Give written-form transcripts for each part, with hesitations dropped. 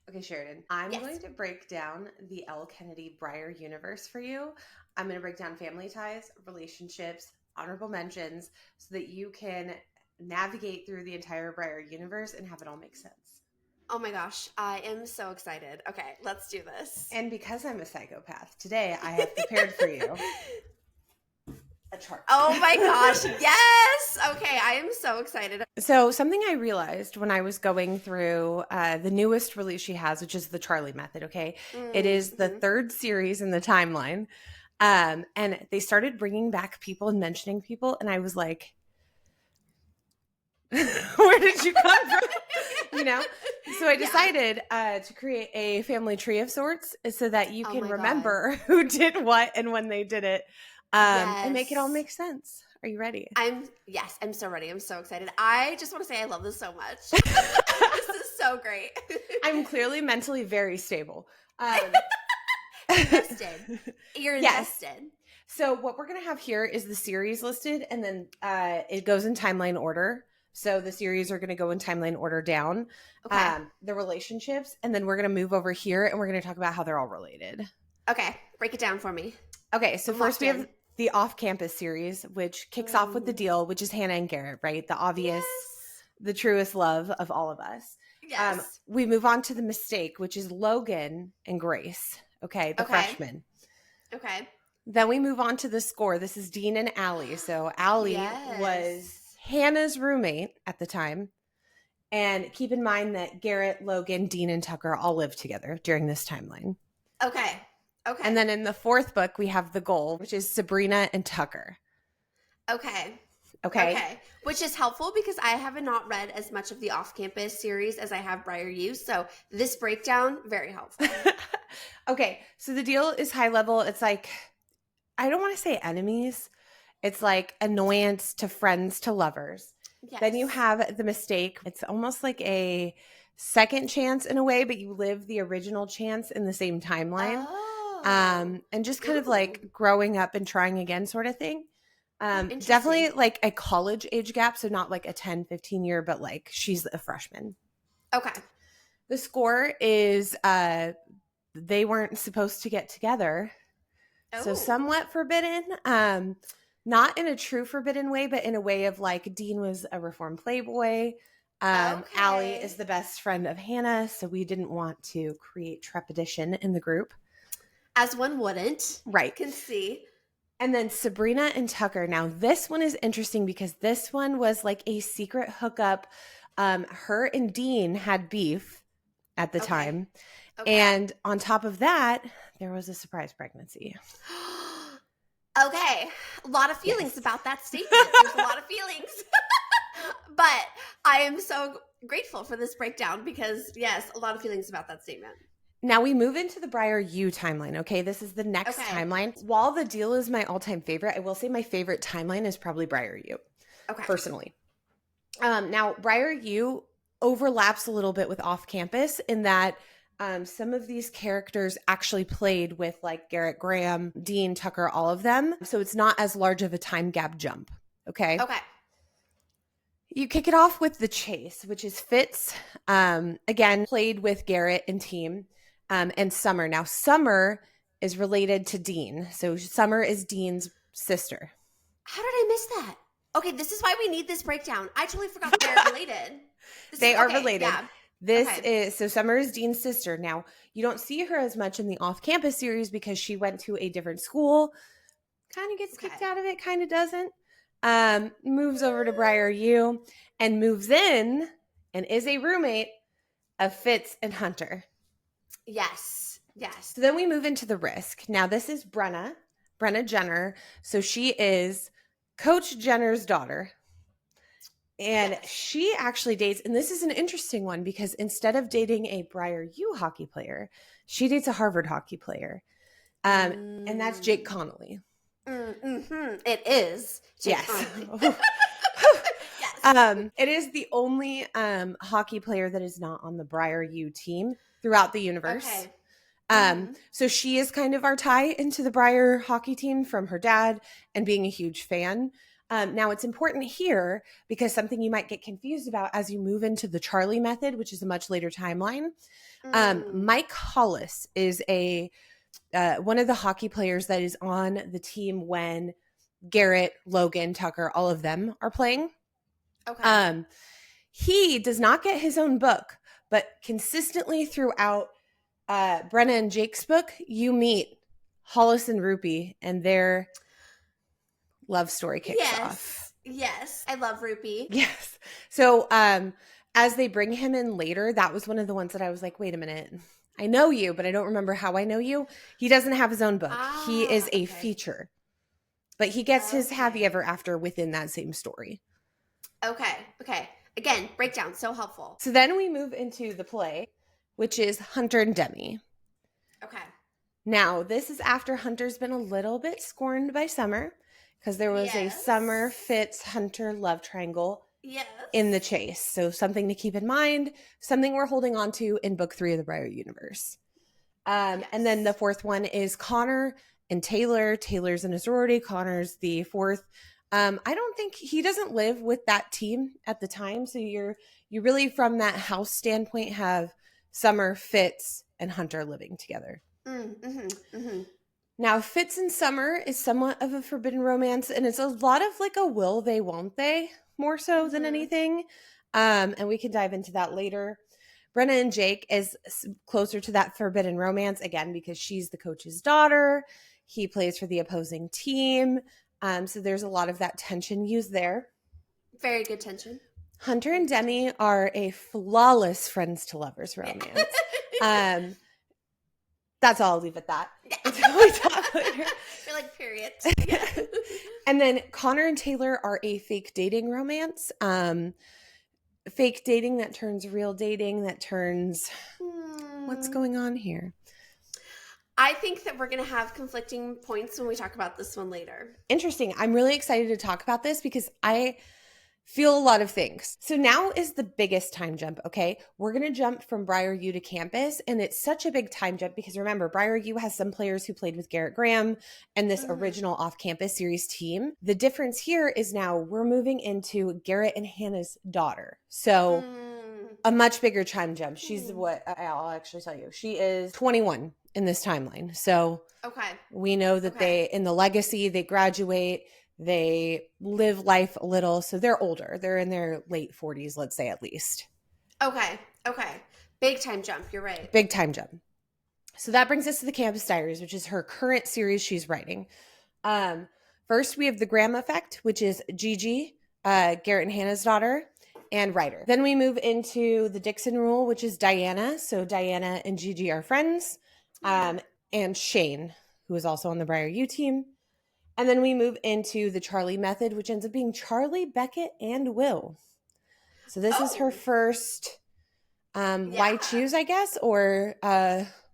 Okay, Sheridan, I'm Yes. going to break down the Elle Kennedy Briar universe for you. I'm going to break down family ties, relationships, honorable mentions, so that you can navigate through the entire Briar universe and have it all make sense. Oh my gosh, I am so excited. Okay, let's do this. And because I'm a psychopath, today I have prepared for you a chart. Oh my gosh, yes! Okay, I am so excited. So something I realized when I was going through the newest release she has, which is the Charlie Method, okay? It is the third series in the timeline. And they started bringing back people and mentioning people. And I was like, where did you come from? You know? So I decided to create a family tree of sorts so that you can remember who did what and when they did it and make it all make sense. Are you ready? I'm so ready. I'm so excited. I just want to say I love this so much. This is so great. I'm clearly mentally very stable. Invested. You're invested. So what we're going to have here is the series listed, and then it goes in timeline order. So the series are going to go in timeline order down, the relationships, and then we're going to move over here, and we're going to talk about how they're all related. Okay, break it down for me. Okay, so first we have the off-campus series, which kicks off with the deal, which is Hannah and Garrett, right? The obvious, the truest love of all of us. Yes. We move on to the mistake, which is Logan and Grace. Okay, the freshmen. Okay. Then we move on to the score. This is Dean and Allie. So Allie was Hannah's roommate at the time. And keep in mind that Garrett, Logan, Dean, and Tucker all lived together during this timeline. Okay. And then in the fourth book, we have The Goal, which is Sabrina and Tucker. Okay. Okay. Which is helpful because I have not read as much of the off-campus series as I have Briar U. So this breakdown, very helpful. Okay. So the deal is high level. It's like, I don't want to say enemies. It's like annoyance to friends to lovers. Yes. Then you have the mistake. It's almost like a second chance in a way, but you live the original chance in the same timeline. And just kind of like growing up and trying again sort of thing. Definitely like a college age gap. So not like a 10, 15 year, but like she's a freshman. Okay. The score is they weren't supposed to get together. So somewhat forbidden. Not in a true forbidden way, but in a way of like Dean was a reformed playboy. Allie is the best friend of Hannah. So we didn't want to create trepidation in the group. As one wouldn't. Right. Can see. And then Sabrina and Tucker. Now, this one is interesting because this one was like a secret hookup. Her and Dean had beef at the time. And on top of that, there was a surprise pregnancy. Okay. A lot of feelings about that statement. There's a lot of feelings. But I am so grateful for this breakdown because, yes, a lot of feelings about that statement. Now we move into the Briar U timeline, okay? This is the next timeline. While the deal is my all-time favorite, I will say my favorite timeline is probably Briar U, personally. Now, Briar U overlaps a little bit with off-campus in that some of these characters actually played with like Garrett, Graham, Dean, Tucker, all of them. So it's not as large of a time gap jump, okay? Okay. You kick it off with the chase, which is Fitz, again, played with Garrett and team. And Summer. Now, Summer is related to Dean. So Summer is Dean's sister. How did I miss that? Okay, this is why we need this breakdown. I totally forgot they're related. They are related. Yeah. This is, so Summer is Dean's sister. Now, you don't see her as much in the off-campus series because she went to a different school. Kind of gets kicked out of it, kind of doesn't. Moves over to Briar U and moves in and is a roommate of Fitz and Hunter. Yes. So then we move into the risk. Now this is Brenna Jenner. So she is Coach Jenner's daughter. And she actually dates, and this is an interesting one because instead of dating a Briar U hockey player, she dates a Harvard hockey player. And that's Jake Connolly. It is. Yes. It is the only hockey player that is not on the Briar U team throughout the universe. So she is kind of our tie into the Briar hockey team from her dad and being a huge fan. Now, it's important here because something you might get confused about as you move into the Charlie method, which is a much later timeline. Mike Hollis is one of the hockey players that is on the team when Garrett, Logan, Tucker, all of them are playing. Okay. He does not get his own book, but consistently throughout Brenna and Jake's book, you meet Hollis and Rupi and their love story kicks off. Yes. I love Rupi. Yes. So as they bring him in later, that was one of the ones that I was like, wait a minute. I know you, but I don't remember how I know you. He doesn't have his own book. He is a feature. But he gets his happy ever after within that same story. Okay. Again, breakdown, so helpful. So then we move into the play, which is Hunter and Demi. Okay. Now, this is after Hunter's been a little bit scorned by Summer because there was a Summer Fitz Hunter love triangle in the chase. So something to keep in mind, something we're holding on to in book 3 of the Briar universe. And then the fourth one is Connor and Taylor. Taylor's in a sorority. Connor's the fourth. I don't think he doesn't live with that team at the time. So you really, from that house standpoint, have Summer, Fitz, and Hunter living together. Now, Fitz and Summer is somewhat of a forbidden romance, and it's a lot of like a will they, won't they, more so than anything. And we can dive into that later. Brenna and Jake is closer to that forbidden romance, again, because she's the coach's daughter. He plays for the opposing team. So there's a lot of that tension used there. Very good tension. Hunter and Demi are a flawless friends to lovers romance. That's all. I'll leave at that. Until we talk later. You're like, period. And then Connor and Taylor are a fake dating romance. Fake dating that turns real dating, that turns... What's going on here? I think that we're going to have conflicting points when we talk about this one later. Interesting. I'm really excited to talk about this because I feel a lot of things. So now is the biggest time jump, okay? We're going to jump from Briar U to campus, and it's such a big time jump because remember, Briar U has some players who played with Garrett Graham and this original off-campus series team. The difference here is now we're moving into Garrett and Hannah's daughter. So a much bigger time jump. She's what I'll actually tell you. She is 21 in this timeline. So we know that they, in the legacy, they graduate, they live life a little. So they're older. They're in their late 40s, let's say at least. Okay. Big time jump. You're right. Big time jump. So that brings us to the Campus Diaries, which is her current series she's writing. First, we have the Graham Effect, which is Gigi, Garrett and Hannah's daughter, and writer. Then we move into the Dixon Rule, which is Diana. So Diana and Gigi are friends. And Shane, who is also on the Briar U team. And then we move into the Charlie Method, which ends up being Charlie, Beckett, and Will. So this is her first why choose, I guess, or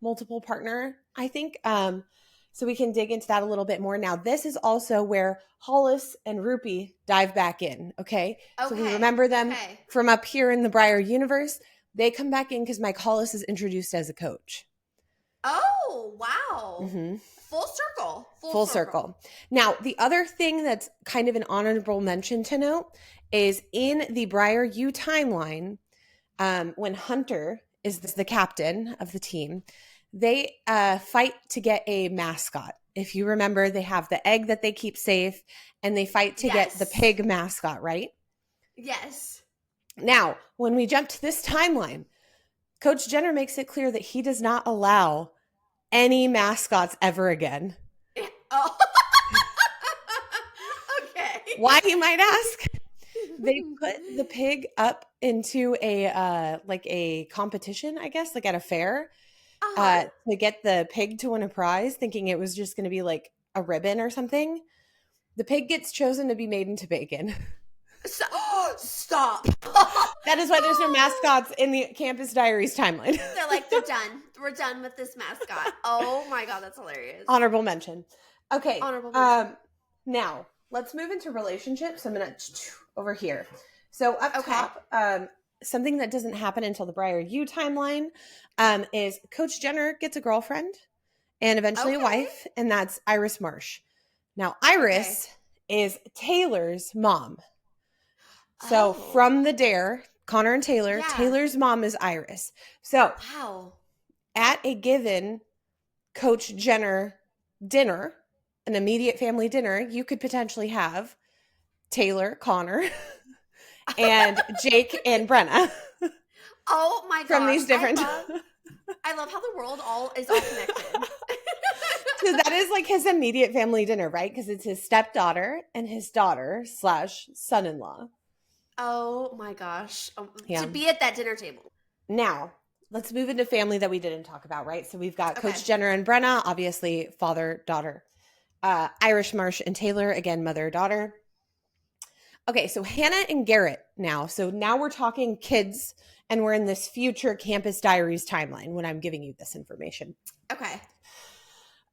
multiple partner, I think. So we can dig into that a little bit more. Now, this is also where Hollis and Rupi dive back in, okay? So we remember them from up here in the Briar universe. They come back in because Mike Hollis is introduced as a coach. Oh, wow. Full circle. Full circle. Now, the other thing that's kind of an honorable mention to note is in the Briar U timeline, when Hunter is the captain of the team, they fight to get a mascot. If you remember, they have the egg that they keep safe, and they fight to get the pig mascot, right? Yes. Now, when we jump to this timeline, Coach Jenner makes it clear that he does not allow any mascots ever again. Oh. Okay. Why, you might ask? They put the pig up into a competition, I guess, like at a fair, to get the pig to win a prize, thinking it was just going to be like a ribbon or something. The pig gets chosen to be made into bacon. Stop. That is why there's no mascots in the Campus Diaries timeline. They're like, they're done. We're done with this mascot. Oh my God, that's hilarious. Honorable mention. Okay. Honorable mention. Now, let's move into relationships. I'm going to over here. So up top, something that doesn't happen until the Briar U timeline is Coach Jenner gets a girlfriend and eventually a wife, and that's Iris Marsh. Now, Iris is Taylor's mom. So from the Dare, Connor and Taylor, Taylor's mom is Iris. So at a given Coach Jenner dinner, an immediate family dinner, you could potentially have Taylor, Connor, and Jake and Brenna. Oh my gosh. From these different... I love how the world is all connected. So that is like his immediate family dinner, right? Because it's his stepdaughter and his daughter / son-in-law. Oh my gosh. To be at that dinner table. Now, let's move into family that we didn't talk about, right? So we've got Coach Jenner and Brenna, obviously father, daughter. Irish, Marsh, and Taylor, again, mother, daughter. Okay, so Hannah and Garrett now. So now we're talking kids, and we're in this future Campus Diaries timeline when I'm giving you this information.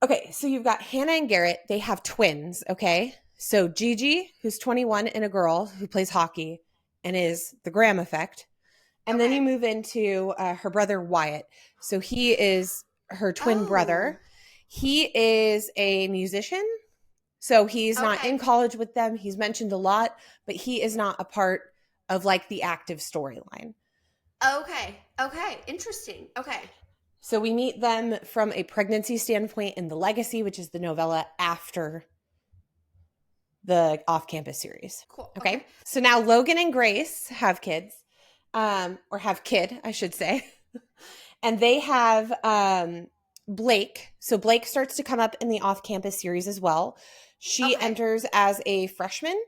Okay, so you've got Hannah and Garrett. They have twins, okay? So Gigi, who's 21, and a girl who plays hockey and is the Graham effect. And then you move into her brother Wyatt. So he is her twin brother. He is a musician. So he's not in college with them. He's mentioned a lot, but he is not a part of like the active storyline. Okay. Interesting. Okay. So we meet them from a pregnancy standpoint in The Legacy, which is the novella after the off-campus series. Cool. Okay. So now Logan and Grace have kids, or have kid, I should say. And they have Blake. So Blake starts to come up in the off-campus series as well. She enters as a freshman.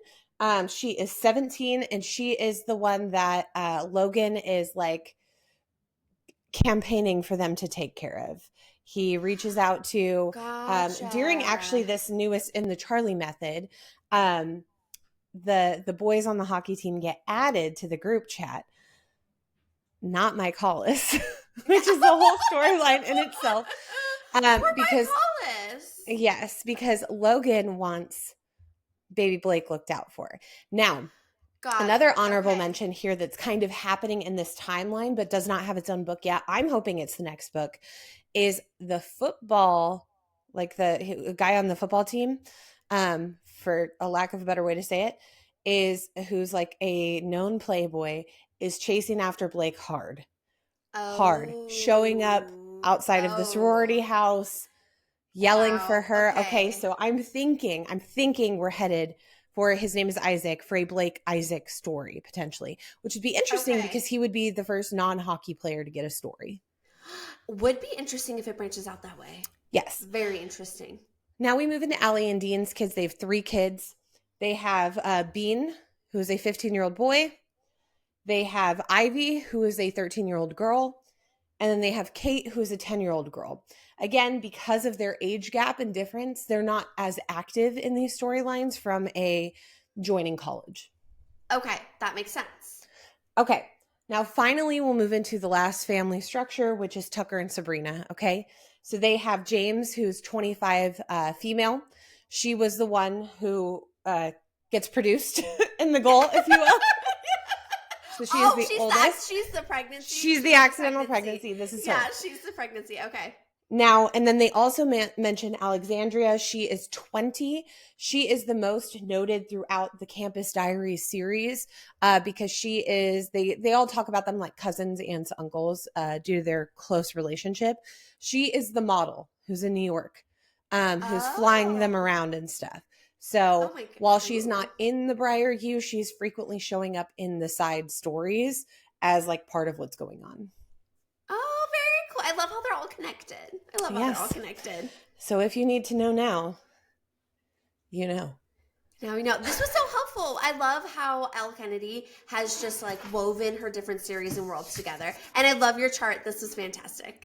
She is 17, and she is the one that Logan is like campaigning for them to take care of. He reaches out to during actually this newest in the Charlie method. The boys on the hockey team get added to the group chat. Not Mike Hollis, which is the whole storyline in itself. Because because Logan wants baby Blake looked out for. Now, another honorable mention here that's kind of happening in this timeline, but does not have its own book yet. I'm hoping it's the next book. Is the football, like the guy on the football team, for a lack of a better way to say it, who's like a known playboy, is chasing after Blake hard, showing up outside of the sorority house, yelling for her. Okay, so I'm thinking we're headed for, his name is Isaac, for a Blake Isaac story potentially, which would be interesting because he would be the first non-hockey player to get a story. Would be interesting if it branches out that way. Yes. Very interesting. Now we move into Allie and Dean's kids. They have 3 kids. They have Bean, who is a 15-year-old boy. They have Ivy, who is a 13-year-old girl. And then they have Kate, who is a 10-year-old girl. Again, because of their age gap and difference, they're not as active in these storylines from a joining college. Okay, that makes sense. Okay, now finally we'll move into the last family structure, which is Tucker and Sabrina, okay? So they have James, who's 25, female. She was the one who gets produced in the goal, if you will. So she is the oldest. She's the pregnancy. She's the accidental pregnancy. This is her. Yeah, she's the pregnancy. Okay. Now, and then they also mention Alexandria. She is 20. She is the most noted throughout the Campus Diaries series because she is, they all talk about them like cousins, aunts, uncles due to their close relationship. She is the model who's in New York, who's flying them around and stuff. So while she's not in the Briar U, she's frequently showing up in the side stories as like part of what's going on. Oh, very cool. I love how they're all connected. How they're all connected. So if you need to know now, you know. Now we know. This was so helpful. I love how Elle Kennedy has just like woven her different series and worlds together. And I love your chart. This is fantastic.